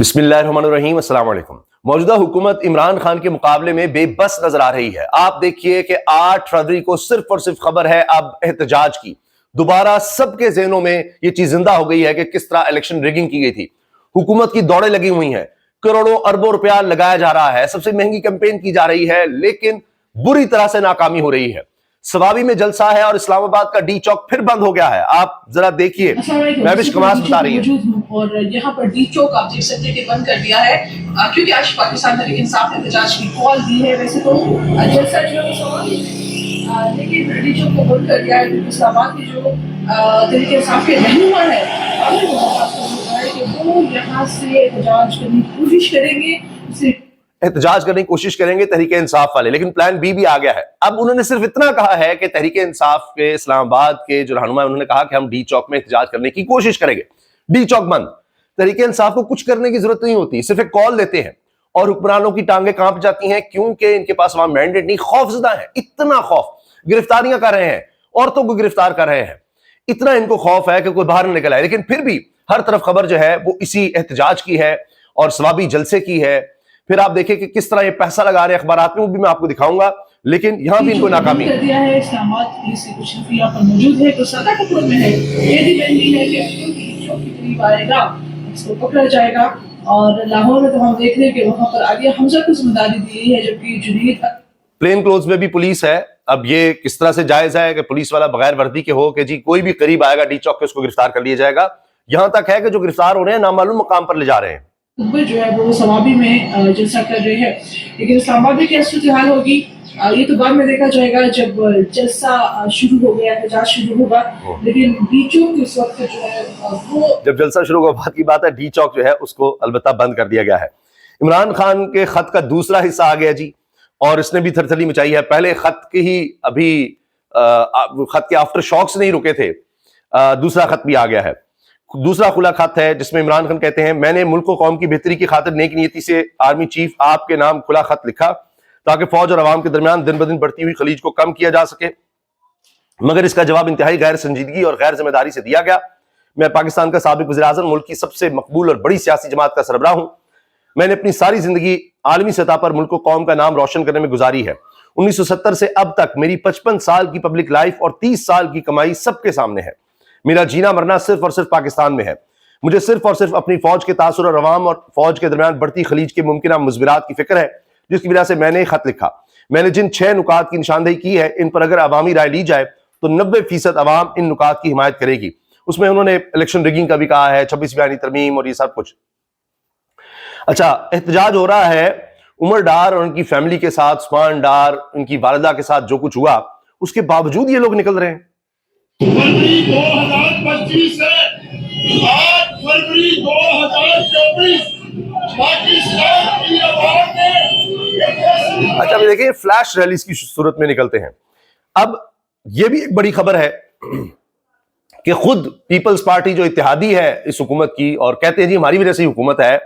बिस्मिल्लाहिर्रहमानिर्रहीम, अस्सलाम वालेकुम। मौजूदा हुकूमत इमरान खान के मुकाबले में बेबस नजर आ रही है। आप देखिए कि 8 फरवरी को सिर्फ और सिर्फ खबर है अब एहतजाज की। दोबारा सबके ज़हनों में यह चीज जिंदा हो गई है कि किस तरह इलेक्शन रिगिंग की गई थी। हुकूमत की दौड़ें लगी हुई हैं, करोड़ों अरबों रुपया लगाया जा रहा है, सबसे महंगी कैंपेन की जा रही है, लेकिन बुरी तरह से नाकामी हो रही है। सवाबी में जलसा है और इस्लामाबाद का डी चौक फिर बंद हो गया है। आप जरा देखिए, महविश कमास बता रही है। और यहाँ पर डी चौक आप देख सकते हैं कि बंद कर दिया है क्योंकि आज पाकिस्तान तहरीक इंसाफ ने एहतजाज की कॉल दी है। वैसे तो जलसा जो है लेकिन डी चौक को बंद कर दिया है क्योंकि इस्लामाबाद की जो तहरीक इंसाफ के रहनुमा है कि वो यहाँ से एहतजाज करने की कोशिश करेंगे एहतजाज करने की कोशिश करेंगे तहरीक इंसाफ वाले, लेकिन प्लान बी भी आ गया है। अब उन्होंने सिर्फ इतना कहा है कि तहरीक इंसाफ के इस्लामाबाद के जो रहनुमा, उन्होंने कहा कि हम डी चौक में एहतजाज करने की कोशिश करेंगे। डी चौक बंद। तहरीक इंसाफ को कुछ करने की जरूरत नहीं होती, सिर्फ एक कॉल देते हैं और हुक्मरानों की टांगे कांप जाती हैं क्योंकि इनके पास वहां मैंडेट नहीं। खौफजदा है, इतना खौफ, गिरफ्तारियां कर रहे हैं, औरतों को गिरफ्तार कर रहे हैं, इतना इनको खौफ है कि कोई बाहर न निकल आए। लेकिन फिर भी हर तरफ खबर जो है वो इसी एहतजाज की है और सवाबी जलसे की है। फिर आप देखिए कि किस तरह ये पैसा लगा रहे हैं अखबारात में, वो भी मैं आपको दिखाऊंगा, लेकिन यहां भी इनको नाकामी कर दिया है। इस्लामाबाद पुलिस की कुछ यहाँ पर मौजूद है तो सदा कपूर में है, ये डिपेंडिंग है कि चौक के करीब आएगा, इसको पकड़ा जाएगा। और लाहौर में तो हम देख रहे हैं कि वहां पर आगे हमजा को जिम्मेदारी दी है, जबकि जुनीद प्लेन क्लोथ्स में भी पुलिस है। अब ये किस तरह से जायज है कि पुलिस वाला बगैर वर्दी के हो कि जी कोई भी करीब आएगा डी चौक के उसको गिरफ्तार कर लिया जाएगा। यहां तक है कि जो गिरफ्तार हो रहे हैं नामालूम मकाम पर ले जा रहे हैं, जो है वो सवाबी में जलसा कर रहे हैं। लेकिन इस्लामाबाद में क्या सूरत हाल होगी ये तो बाद में देखा जाएगा जब जलसा शुरू हो गया, एहतजाज शुरू होगा। लेकिन डी चौक इस वक्त जो है वो जब जलसा शुरू होगा बात की बात है, डी चौक जो है उसको अलबत्ता बंद कर दिया गया है। इमरान खान के खत का दूसरा हिस्सा आ गया जी, और इसने भी थरथली मचाई है। पहले खत के ही अभी खत के आफ्टर शॉक्स नहीं रुके थे, दूसरा खत भी आ गया है। दूसरा खुला खत है जिसमें इमरान खान कहते हैं, मैंने मुल्क को कौम की बेहतरी की खातिर नेक नीयती से आर्मी चीफ आपके नाम खुला खत लिखा ताकि फौज और अवाम के दरमियान दिन ब दिन बढ़ती हुई खलीज को कम किया जा सके, मगर इसका जवाब इंतहाई गैर संजीदगी और गैर जिम्मेदारी से दिया गया। मैं पाकिस्तान का साबिक वज़ीर-ए-आज़म, मुल्क की सबसे मकबूल और बड़ी सियासी जमात का सरबराह हूं। मैंने अपनी सारी जिंदगी आलमी सतह पर मुल्क को कौम का नाम रोशन करने में गुजारी है। 1970 से अब तक मेरी 55 साल की पब्लिक लाइफ और 30 साल की कमाई सबके सामने है। मेरा जीना मरना सिर्फ और सिर्फ पाकिस्तान में है। मुझे सिर्फ और सिर्फ अपनी फौज के तासुर और अवाम और फौज के दरमियान बढ़ती खलीज के मुमकिन मुज़बिरात की फिक्र है, जिसकी वजह से मैंने खत लिखा। मैंने जिन 6 नुकात की निशानदेही की है, इन पर अगर अवामी राय ली जाए तो 90% अवाम इन नुकात की हिमायत करेगी। उसमें उन्होंने इलेक्शन रिगिंग का भी कहा है, 26 बयानी तरमीम और ये सब कुछ। अच्छा, एहतजाज हो रहा है उमर डार और उनकी फैमिली के साथ, उस्मान डार उनकी वालिदा के साथ जो कुछ हुआ, उसके बावजूद ये लोग निकल रहे हैं। फरवरी 2025 से 8 फरवरी 2024 पाकिस्तान की आवाम ने अच्छा, अभी देखिए फ्लैश रैलीज की सूरत में निकलते हैं। अब यह भी एक बड़ी खबर है कि खुद पीपल्स पार्टी जो इत्तेहादी है इस हुकूमत की और कहते हैं जी हमारी वजह से हुकूमत है,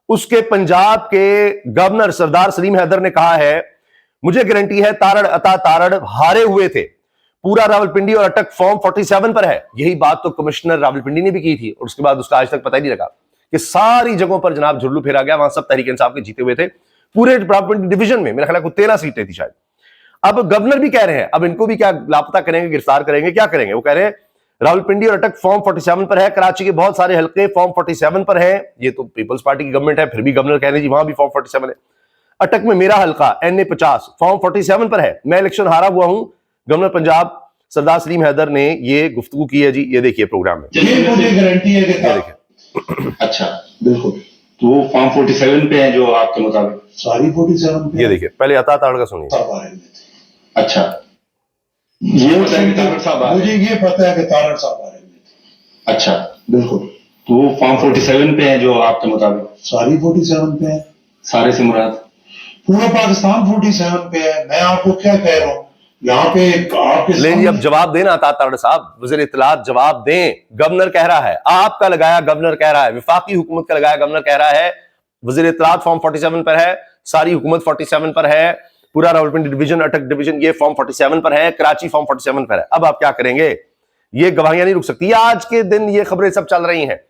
उसके पंजाब के गवर्नर सरदार सलीम हैदर ने कहा है, मुझे गारंटी है तारड़ अता तारड़ हारे हुए थे, पूरा रावलपिंडी और अटक फॉर्म 47 पर है। यही बात तो कमिश्नर रावलपिंडी ने भी की थी और उसके बाद उसका आज तक पता ही नहीं लगा कि सारी जगहों पर जनाब झुल्लू फेरा गया। वहां सब तहरीक इंसाफ के जीते हुए थे। पूरे रावलपिंडी डिवीजन में मेरा ख्याल है 13 सीटें थी शायद। अब गवर्नर भी कह रहे हैं अब इनको भी क्या लापता करेंगे, गिरफ्तार करेंगे, क्या करेंगे। वो कह रहे हैं रावलपिंडी और अटक फॉर्म 47 पर है, कराची के बहुत सारे हल्के फॉर्म 47 पर है। ये तो पीपल्स पार्टी की गवर्नमेंट है, फिर भी गवर्नर कह रहे हैं जी वहां भी फॉर्म 47 है। अटक में मेरा हल्का NA 50 फॉर्म 47 पर है, मैं इलेक्शन हारा हुआ हूं। गवर्नर पंजाब सरदार सलीम हैदर ने ये गुफ्तगू की है जी, ये देखिए प्रोग्राम में। ये मुझे गारंटी है कि देखिए अच्छा बिल्कुल, तो वो फॉर्म 47 पे है जो आपके मुताबिक सारी 47 पे। ये देखिए, पहले अता ताड़ का सुनिए। अच्छा, ये पता है कि तारड़ साहब आ रहे हैं। मुझे ये पता है कि तारड़ साहब आ रहे हैं। अच्छा बिल्कुल, तो वो फॉर्म 47 पे है जो आपके मुताबिक सारी 47 पे है। सारे से मुराद पूरा पाकिस्तान 47 पे है। मैं आपको क्या कह रहा हूँ, यहाँ पे आपके लेकिन अब जवाब देना अता तारड़ साहब, वज़ीर इत्तलात जवाब दें। गवर्नर कह रहा है, आपका लगाया गवर्नर कह रहा है, विफाकी हुकूमत का लगाया गवर्नर कह रहा है वज़ीर इत्तलात फॉर्म 47 पर है, सारी हुकूमत 47 पर है, पूरा रावलपिंडी डिवीजन, अटक डिवीजन ये फॉर्म 47 पर है, कराची फॉर्म 47 पर है। अब आप क्या करेंगे? ये गवाहियां नहीं रुक सकती। आज के दिन ये खबरें सब चल रही हैं।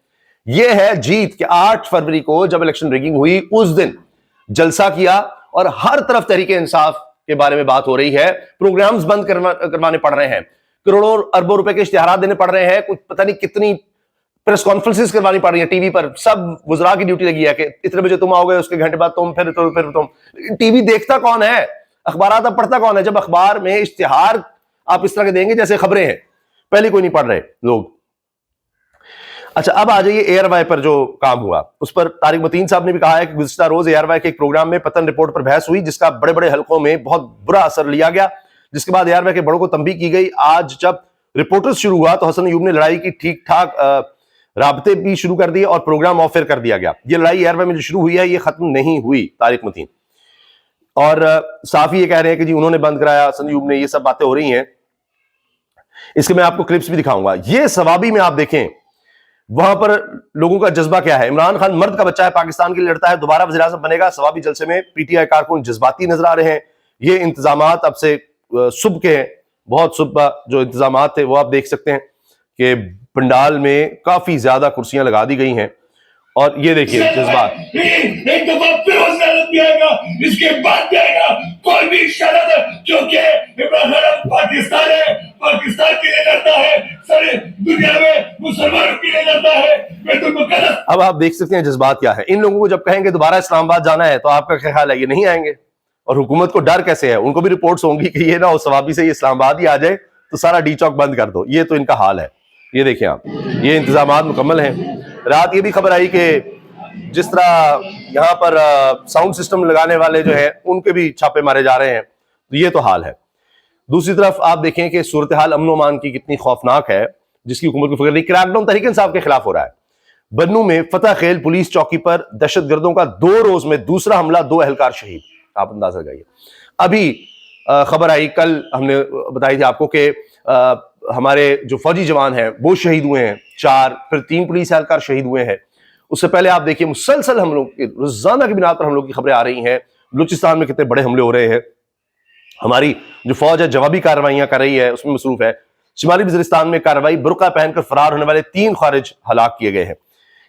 ये है जीत कि 8 फरवरी को जब इलेक्शन रिगिंग हुई उस दिन जलसा किया और हर तरफ तहरीके इंसाफ के बारे में बात हो रही है। प्रोग्राम्स बंद करवाने पड़ रहे हैं, करोड़ों अरबों रुपए के इश्तिहारात देने पड़ रहे हैं, कुछ पता नहीं कितनी प्रेस कॉन्फ्रेंसेस करवानी पड़ रही है टीवी पर। सब वुज़रा की ड्यूटी लगी है कि इतने बजे तुम आओगे, उसके घंटे बाद तुम, फिर तुम। टीवी देखता कौन है, अखबार अब पढ़ता कौन है? जब अखबार में इश्तिहार आप इस तरह के देंगे जैसे खबरें हैं, पहले कोई नहीं पढ़ रहे लोग। अच्छा, अब आ जाइए एयरवाई पर जो काम हुआ उस पर तारिक मतीन साहब ने भी कहा है कि गुज़िश्ता रोज एयरवाई के एक प्रोग्राम में पतन रिपोर्ट पर बहस हुई जिसका बड़े बड़े हलकों में बहुत बुरा असर लिया गया, जिसके बाद एयरवाई के बड़ों को तंबीह की गई। आज जब रिपोर्टर्स शुरू हुआ तो हसन अयूब ने लड़ाई की ठीक ठाक राबते भी शुरू कर दिए और प्रोग्राम ऑफ एयर कर दिया गया। ये लड़ाई एयरवाई में जो शुरू हुई है ये खत्म नहीं हुई। तारिक मतीन और साफी ये कह रहे हैं कि जी उन्होंने बंद कराया, हसन अयूब ने, ये सब बातें हो रही हैं। इसके मैं आपको क्लिप्स भी दिखाऊंगा। ये सवाबी में आप देखें वहां पर लोगों का जज्बा क्या है। इमरान खान मर्द का बच्चा है, पाकिस्तान के लिए लड़ता है, दोबारा वज़ीर आज़म बनेगा। सवाबी जलसे में पीटीआई कारकुन जज्बाती नजर आ रहे हैं। ये इंतजामात अब से सुबह के हैं, बहुत सुबह जो इंतजामात थे वो आप देख सकते हैं कि पंडाल में काफी ज्यादा कुर्सियां लगा दी गई हैं। और ये देखिए जज्बात, एक दफा फिर आएगा, इसके बाद जाएगा कोई भी शरत, क्योंकि इमरान खान पाकिस्तान है, पाकिस्तान के लिए लड़ता है, सारे दुनिया में मुसलमानों के लिए लड़ता है। मैं तुमको कहता। अब आप देख सकते हैं जज्बात क्या है। इन लोगों को जब कहेंगे दोबारा इस्लामाबाद जाना है तो आपका क्या ख्याल है? ये नहीं आएंगे। और हुकूमत को डर कैसे है? उनको भी रिपोर्ट्स होंगी कि ये ना हो सवाबी से ये इस्लामाबाद ही आ जाए तो सारा डी चौक बंद कर दो। ये तो इनका हाल है। ये देखिए आप, ये इंतजामात मुकम्मल हैं। रात ये भी खबर आई कि जिस तरह यहाँ पर साउंड सिस्टम लगाने वाले जो है उनके भी छापे मारे जा रहे हैं। तो ये तो हाल है। दूसरी तरफ आप देखें कि सूरत हाल अमन अमान की कितनी खौफनाक है, जिसकी हुकूमत को फिक्र नहीं। क्रैकडाउन तहरीक इंसाफ के खिलाफ हो रहा है। बन्नू में फतह खेल पुलिस चौकी पर दहशतगर्दों का 2 रोज में दूसरा हमला, 2 एहलकार शहीद। आप अंदाजा लगाइए। अभी खबर आई, कल हमने बताई थी आपको कि हमारे जो फौजी जवान हैं वो शहीद हुए हैं 4, फिर 3 पुलिस एहलकार शहीद हुए हैं। उससे पहले आप देखिए मुसलसल हमलों की, रोजाना की बिना पर हम लोग की खबरें आ रही हैं। बलूचिस्तान में कितने बड़े हमले हो रहे हैं। हमारी जो फौज है जवाबी कार्रवाइयां कर रही है, उसमें मसरूफ है। शिमाली वज़ीरिस्तान में कार्रवाई, बुर्का पहनकर फरार होने वाले 3 खारिज हलाक किए गए हैं।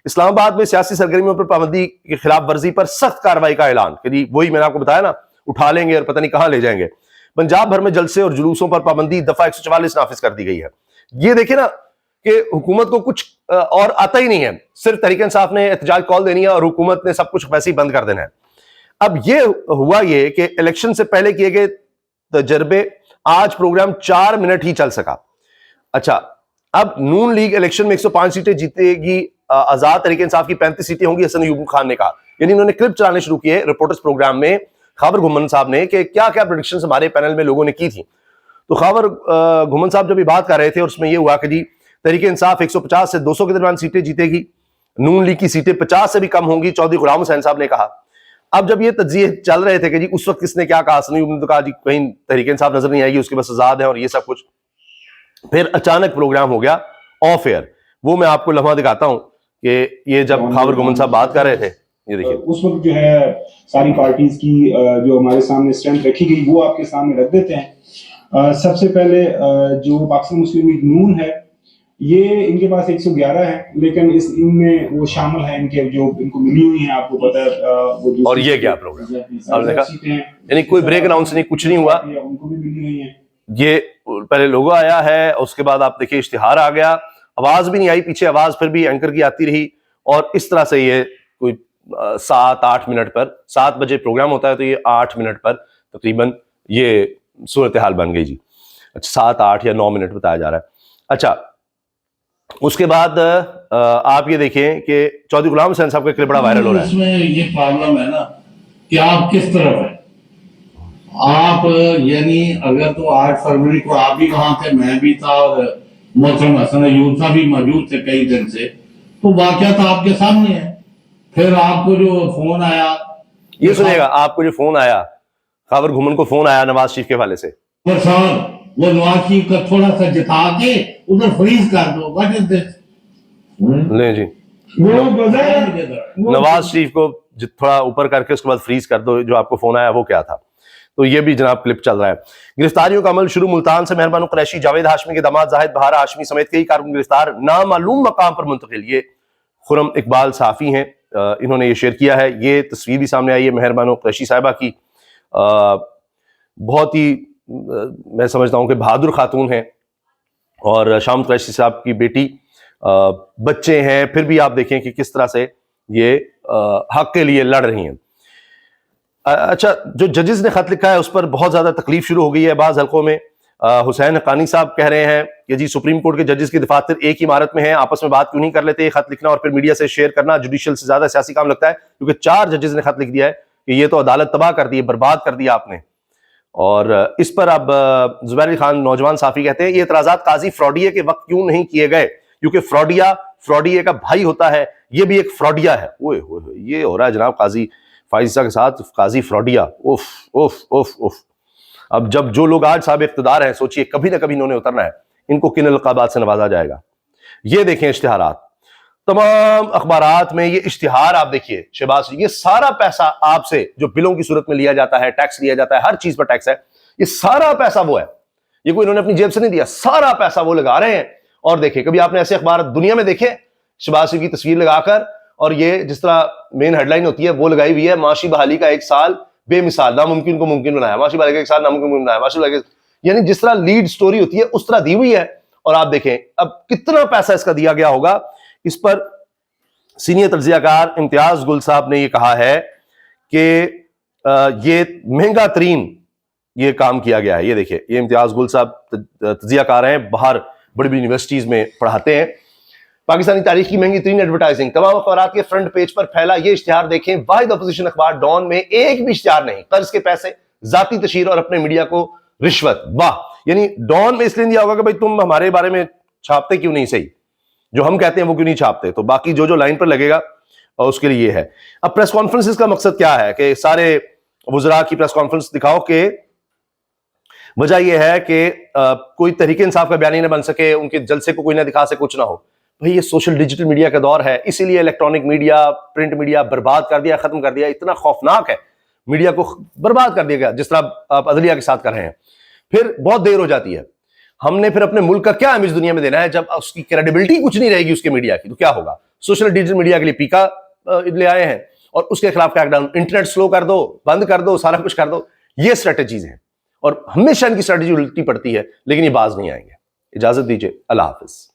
इस्लामाबाद में सियासी सरगर्मियों पर पाबंदी की खिलाफ वर्जी पर सख्त कार्रवाई का ऐलान, कि वही मैंने आपको बताया ना, उठा लेंगे और पता नहीं कहां ले जाएंगे। पंजाब भर में जलसे और जुलूसों पर पाबंदी, दफा 144 नाफिज कर दी गई है। ये देखिए ना कि हुकूमत को कुछ और आता ही नहीं है, सिर्फ तहरीक इंसाफ ने एहतजाज कॉल देनी है और हुकूमत ने सब कुछ वैसे ही बंद कर देना है। अब ये हुआ ये कि इलेक्शन से पहले किए गए तजर्बे, आज प्रोग्राम 4 मिनट ही चल सका। अच्छा, अब नून लीग इलेक्शन में 105 सीटें जीतेगी, आजाद तहरीक इंसाफ की 35 सीटें होंगी, हसन अयूब खान ने कहा। यानी उन्होंने क्लिप चलाने शुरू किए रिपोर्टर्स प्रोग्राम में खावर घुमन साहब ने कि क्या क्या प्रेडिक्शंस हमारे पैनल में लोगों ने की थी। तो खावर घुमन साहब जब बात कर रहे थे और उसमें यह हुआ कि जी तहरीक इंसाफ 150 से 200 के दरमियान सीटें जीतेगी, नून लीग की सीटें 50 से भी कम होंगी, चौधरी गुलाम हुसैन साहब ने कहा। अब जब ये तज्जिए चल रहे थे कि जी उस वक्त किसने क्या कहा, हसन अयूब ने तो कहा जी कहीं तहरीक इंसाफ नजर नहीं आएगी, उसके बस आजाद है और ये सब कुछ। फिर अचानक प्रोग्राम हो गया ऑफ एयर। वो मैं आपको लम्हा दिखाता हूं कि ये जब खावर घुमन साहब बात कर रहे थे, ये देखिए। उस वक्त जो है सारी पार्टीज की जो हमारे सामने स्ट्रेंथ रखी गई वो आपके सामने रख देते हैं। सबसे पहले जो पाकिस्तान मुस्लिम लीग नून है, ये इनके पास 111 है, लेकिन इस इनमें वो शामिल है इनके जो इनको मिली हुई है, आपको पता है वो। और ये क्या प्रोग्राम अब देखा, यानी कोई ब्रेक अनाउंस नहीं, कुछ नहीं हुआ, उनको भी मिली हुई है। ये पहले लोगो आया है, उसके बाद आप देखिए इश्तिहार आ गया, आवाज भी नहीं आई पीछे, आवाज फिर भी एंकर की आती रही। और इस तरह से ये कोई 7-8 मिनट पर, 7 बजे प्रोग्राम होता है तो ये 8 मिनट पर तकरीबन ये सूरत हाल बन गई जी। अच्छा, 7, 8 या 9 मिनट बताया जा रहा है। अच्छा, उसके बाद आप ये देखें कि चौधरी गुलाम हुसैन साहब का क्लिप बड़ा वायरल हो रहा है। इसमें ये प्रॉब्लम है ना कि आप किस तरफ है। आप यानी अगर तो 8 फरवरी को आप भी वहां थे, मैं भी था और मोहतरम हसन अयूब साहब भी मौजूद थे कई दिन से, तो वाकया तो आपके सामने है। फिर आपको जो फोन आया, ये सुनिएगा, आपको जो फोन आया, खावर घुमन को फोन आया नवाज शरीफ के हवाले से, वो नवाज शरीफ का थोड़ा सा जिता के उधर फ्रीज कर दो। What is this? नहीं जी, नवाज शरीफ को थोड़ा ऊपर करके उसके बाद फ्रीज कर दो। जो आपको फोन आया वो क्या था? तो ये भी जनाब क्लिप चल रहा है। गिरफ्तारियों का अमल शुरू, मुल्तान से मेहरबान कुरैशी जावेद हाशमी के दामाद जाहिद बहार हाशमी समेत कई कारकुन गिरफ्तार, नामालूम मकाम पर मुंतकिल। ये खुरम इकबाल साफ़ी हैं, इन्होंने ये शेयर किया है। ये तस्वीर भी सामने आई है मेहरबानो कुरैशी साहिबा की। बहुत ही मैं समझता हूँ कि बहादुर खातून हैं और शाम कुरैशी साहब की बेटी, बच्चे हैं, फिर भी आप देखें कि किस तरह से ये हक के लिए लड़ रही हैं। अच्छा, जो जजेस ने खत लिखा है उस पर बहुत ज्यादा तकलीफ शुरू हो गई है बाज़ हलकों में। हुसैन हक्कानी साहब कह रहे हैं कि जी सुप्रीम कोर्ट के जजेस की दफातर एक ही इमारत में हैं, आपस में बात क्यों नहीं कर लेते? ये खत लिखना और फिर मीडिया से शेयर करना जुडिशियल से ज्यादा सियासी काम लगता है, क्योंकि 4 जजेस ने खत लिख दिया है कि ये तो अदालत तबाह कर दी, बर्बाद कर दिया आपने। और इस पर अब जुबैर अली खान नौजवान साफी कहते हैं ये एतराजात काजी फ्रॉडिये के वक्त क्यों नहीं किए गए, क्योंकि फ्रॉडिये का भाई होता है, ये भी एक फ्रॉडिया है। ओए ये हो रहा है जनाब काजी फाइजा के साथ, काजी फ्रॉडिया। उफ उफ उफ उफ। अब जब जो लोग आज साहब इख्तिदार हैं, सोचिए कभी ना कभी इन्होंने उतरना है, इनको किन अलकाबात से नवाजा जाएगा। ये देखें इश्तिहारात, तमाम अखबारात में ये इश्तिहार आप देखिए शहबाज, ये सारा पैसा आपसे जो बिलों की सूरत में लिया जाता है, टैक्स लिया जाता है, हर चीज पर टैक्स है, ये सारा पैसा वो है, ये कोई इन्होंने अपनी जेब से नहीं दिया, सारा पैसा वो लगा रहे हैं। और देखिए कभी आपने ऐसे अखबार दुनिया में देखे शहबाज की तस्वीर लगाकर, और ये जिस तरह मेन हेडलाइन होती है वो लगाई हुई है, माशी बहाली का 1 साल बेमिसाल, नामुमकिन को मुमकिन बनाया, माशी बहाली का 1 साल नामुमकिन को बनाया, माशी बहाली, यानी जिस तरह लीड स्टोरी होती है उस तरह दी हुई है। और आप देखें अब कितना पैसा इसका दिया गया होगा। इस पर सीनियर तज्जियाकार इम्तियाज गुल साहब ने यह कहा है कि ये महंगा तरीन ये काम किया गया है। ये देखिए, ये इम्तियाज गुल साहब तज्जियाकार हैं, बाहर बड़ी बड़ी यूनिवर्सिटीज में पढ़ाते हैं। पाकिस्तानी तारीख की महंगी तरीन एडवर्टाइजिंग, तमाम अखबारात के फ्रंट पेज पर फैला ये इश्तिहार देखें, वाहिद अपोजिशन अखबार डॉन में एक भी इश्तिहार नहीं, कर्ज के पैसे, जाती तशहीर और अपने मीडिया को रिश्वत। वाह, यानी डॉन में इसलिए दिया होगा कि भाई तुम हमारे बारे में छापते क्यों नहीं, सही जो हम कहते हैं वो क्यों नहीं छापते, तो बाकी जो जो लाइन पर लगेगा और उसके लिए ये है। अब प्रेस कॉन्फ्रेंस का मकसद क्या है कि सारे वुज़रा की प्रेस कॉन्फ्रेंस दिखाओ कि वजह यह है कि कोई तहरीक इंसाफ का बयानी ना बन सके, उनके जलसे को कोई ना दिखा सके, कुछ ना हो। भाई ये सोशल डिजिटल मीडिया का दौर है, इसीलिए इलेक्ट्रॉनिक मीडिया, प्रिंट मीडिया बर्बाद कर दिया, खत्म कर दिया। इतना खौफनाक है, मीडिया को बर्बाद कर दिया गया जिस तरह आप अदलिया के साथ कर रहे हैं। फिर बहुत देर हो जाती है, हमने फिर अपने मुल्क का क्या इमेज दुनिया में देना है जब उसकी क्रेडिबिलिटी कुछ नहीं रहेगी उसके मीडिया की, तो क्या होगा? सोशल डिजिटल मीडिया के लिए पीका ले आए हैं और उसके खिलाफ क्रैकडाउन, इंटरनेट स्लो कर दो, बंद कर दो, सारा कुछ कर दो। ये स्ट्रेटेजीज हैं और हमेशा इनकी स्ट्रेटेजी उल्टी पड़ती है, लेकिन ये बाज नहीं आएंगे। इजाजत दीजिए, अल्लाह हाफिज।